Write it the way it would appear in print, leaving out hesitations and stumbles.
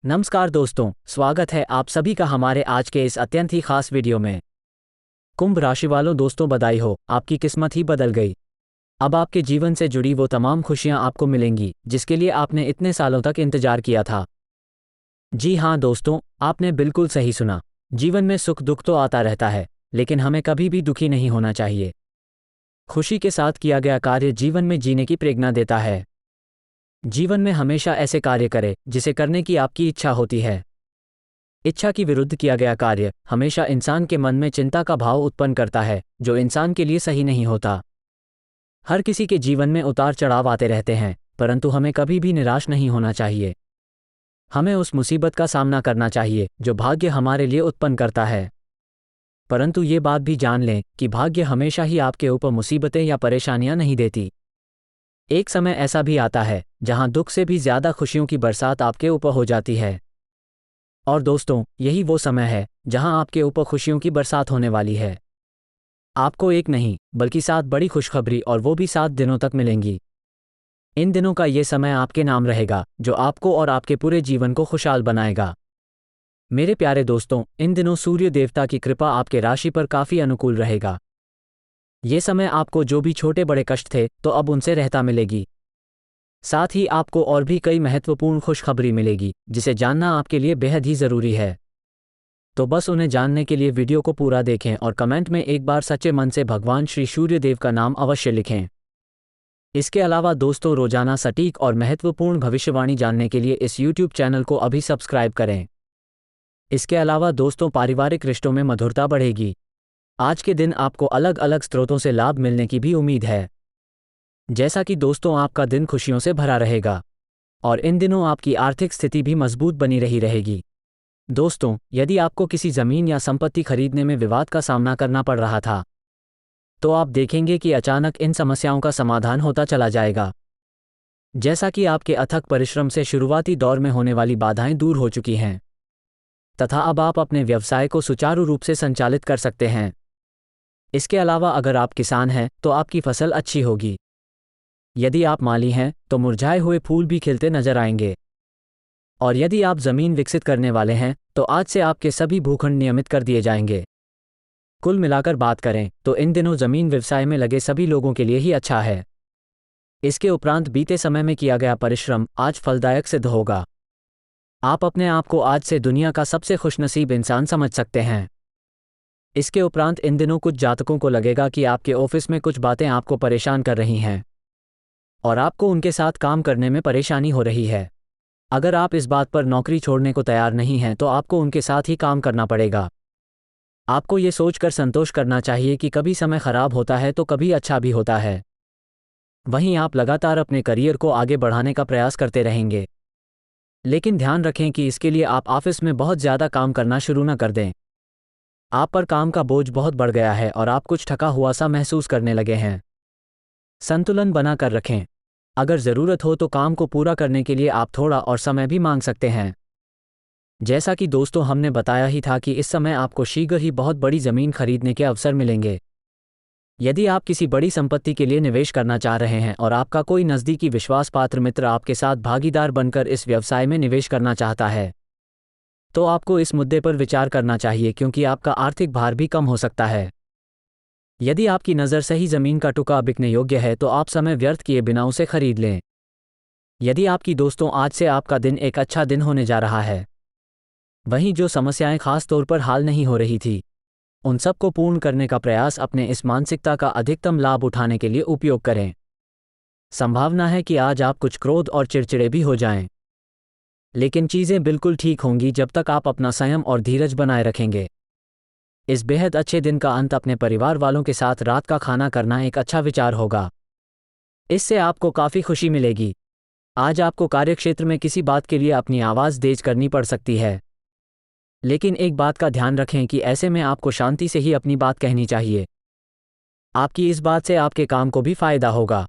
नमस्कार दोस्तों, स्वागत है आप सभी का हमारे आज के इस अत्यंत ही खास वीडियो में। कुंभ राशि वालों दोस्तों, बधाई हो, आपकी किस्मत ही बदल गई। अब आपके जीवन से जुड़ी वो तमाम खुशियां आपको मिलेंगी जिसके लिए आपने इतने सालों तक इंतजार किया था। जी हाँ दोस्तों, आपने बिल्कुल सही सुना। जीवन में सुख दुख तो आता रहता है, लेकिन हमें कभी भी दुखी नहीं होना चाहिए। खुशी के साथ किया गया कार्य जीवन में जीने की प्रेरणा देता है। जीवन में हमेशा ऐसे कार्य करें जिसे करने की आपकी इच्छा होती है। इच्छा की विरुद्ध किया गया कार्य हमेशा इंसान के मन में चिंता का भाव उत्पन्न करता है, जो इंसान के लिए सही नहीं होता। हर किसी के जीवन में उतार चढ़ाव आते रहते हैं, परंतु हमें कभी भी निराश नहीं होना चाहिए। हमें उस मुसीबत का सामना करना चाहिए जो भाग्य हमारे लिए उत्पन्न करता है। परंतु ये बात भी जान लें कि भाग्य हमेशा ही आपके ऊपर मुसीबतें या परेशानियां नहीं देती। एक समय ऐसा भी आता है जहां दुख से भी ज्यादा खुशियों की बरसात आपके ऊपर हो जाती है। और दोस्तों, यही वो समय है जहां आपके ऊपर खुशियों की बरसात होने वाली है। आपको एक नहीं बल्कि 7 बड़ी खुशखबरी, और वो भी 7 दिनों तक मिलेंगी। इन दिनों का ये समय आपके नाम रहेगा, जो आपको और आपके पूरे जीवन को खुशहाल बनाएगा। मेरे प्यारे दोस्तों, इन दिनों सूर्य देवता की कृपा आपके राशि पर काफी अनुकूल रहेगा। ये समय आपको जो भी छोटे बड़े कष्ट थे तो अब उनसे रहता मिलेगी। साथ ही आपको और भी कई महत्वपूर्ण खुशखबरी मिलेगी जिसे जानना आपके लिए बेहद ही जरूरी है। तो बस उन्हें जानने के लिए वीडियो को पूरा देखें और कमेंट में एक बार सच्चे मन से भगवान श्री सूर्य देव का नाम अवश्य लिखें। इसके अलावा दोस्तों, रोजाना सटीक और महत्वपूर्ण भविष्यवाणी जानने के लिए इस YouTube चैनल को अभी सब्सक्राइब करें। इसके अलावा दोस्तों, पारिवारिक रिश्तों में मधुरता बढ़ेगी। आज के दिन आपको अलग अलग स्रोतों से लाभ मिलने की भी उम्मीद है। जैसा कि दोस्तों, आपका दिन खुशियों से भरा रहेगा और इन दिनों आपकी आर्थिक स्थिति भी मजबूत बनी रहेगी। दोस्तों, यदि आपको किसी जमीन या संपत्ति खरीदने में विवाद का सामना करना पड़ रहा था, तो आप देखेंगे कि अचानक इन समस्याओं का समाधान होता चला जाएगा। जैसा कि आपके अथक परिश्रम से शुरुआती दौर में होने वाली बाधाएं दूर हो चुकी हैं, तथा अब आप अपने व्यवसाय को सुचारू रूप से संचालित कर सकते हैं। इसके अलावा अगर आप किसान हैं तो आपकी फसल अच्छी होगी। यदि आप माली हैं तो मुरझाए हुए फूल भी खिलते नजर आएंगे। और यदि आप जमीन विकसित करने वाले हैं तो आज से आपके सभी भूखंड नियमित कर दिए जाएंगे। कुल मिलाकर बात करें तो इन दिनों जमीन व्यवसाय में लगे सभी लोगों के लिए ही अच्छा है। इसके उपरांत बीते समय में किया गया परिश्रम आज फलदायक सिद्ध होगा। आप अपने आप को आज से दुनिया का सबसे खुशनसीब इंसान समझ सकते हैं। इसके उपरांत इन दिनों कुछ जातकों को लगेगा कि आपके ऑफिस में कुछ बातें आपको परेशान कर रही हैं और आपको उनके साथ काम करने में परेशानी हो रही है। अगर आप इस बात पर नौकरी छोड़ने को तैयार नहीं हैं तो आपको उनके साथ ही काम करना पड़ेगा। आपको ये सोचकर संतोष करना चाहिए कि कभी समय खराब होता है तो कभी अच्छा भी होता है। वहीं आप लगातार अपने करियर को आगे बढ़ाने का प्रयास करते रहेंगे, लेकिन ध्यान रखें कि इसके लिए आप ऑफिस में बहुत ज़्यादा काम करना शुरू न कर दें। आप पर काम का बोझ बहुत बढ़ गया है और आप कुछ थका हुआ सा महसूस करने लगे हैं। संतुलन बना कर रखें। अगर ज़रूरत हो तो काम को पूरा करने के लिए आप थोड़ा और समय भी मांग सकते हैं। जैसा कि दोस्तों हमने बताया ही था कि इस समय आपको शीघ्र ही बहुत बड़ी ज़मीन खरीदने के अवसर मिलेंगे। यदि आप किसी बड़ी संपत्ति के लिए निवेश करना चाह रहे हैं और आपका कोई नज़दीकी विश्वास पात्र मित्र आपके साथ भागीदार बनकर इस व्यवसाय में निवेश करना चाहता है, तो आपको इस मुद्दे पर विचार करना चाहिए, क्योंकि आपका आर्थिक भार भी कम हो सकता है। यदि आपकी नज़र सही ज़मीन का टुकड़ा बिकने योग्य है तो आप समय व्यर्थ किए बिना उसे खरीद लें। यदि आपकी दोस्तों, आज से आपका दिन एक अच्छा दिन होने जा रहा है। वहीं जो समस्याएं खास तौर पर हाल नहीं हो रही थी, उन सब को पूर्ण करने का प्रयास अपने इस मानसिकता का अधिकतम लाभ उठाने के लिए उपयोग करें। संभावना है कि आज आप कुछ क्रोध और चिड़चिड़े भी हो जाएं, लेकिन चीज़ें बिल्कुल ठीक होंगी जब तक आप अपना संयम और धीरज बनाए रखेंगे। इस बेहद अच्छे दिन का अंत अपने परिवार वालों के साथ रात का खाना करना एक अच्छा विचार होगा। इससे आपको काफ़ी खुशी मिलेगी। आज आपको कार्यक्षेत्र में किसी बात के लिए अपनी आवाज़ तेज करनी पड़ सकती है, लेकिन एक बात का ध्यान रखें कि ऐसे में आपको शांति से ही अपनी बात कहनी चाहिए। आपकी इस बात से आपके काम को भी फायदा होगा।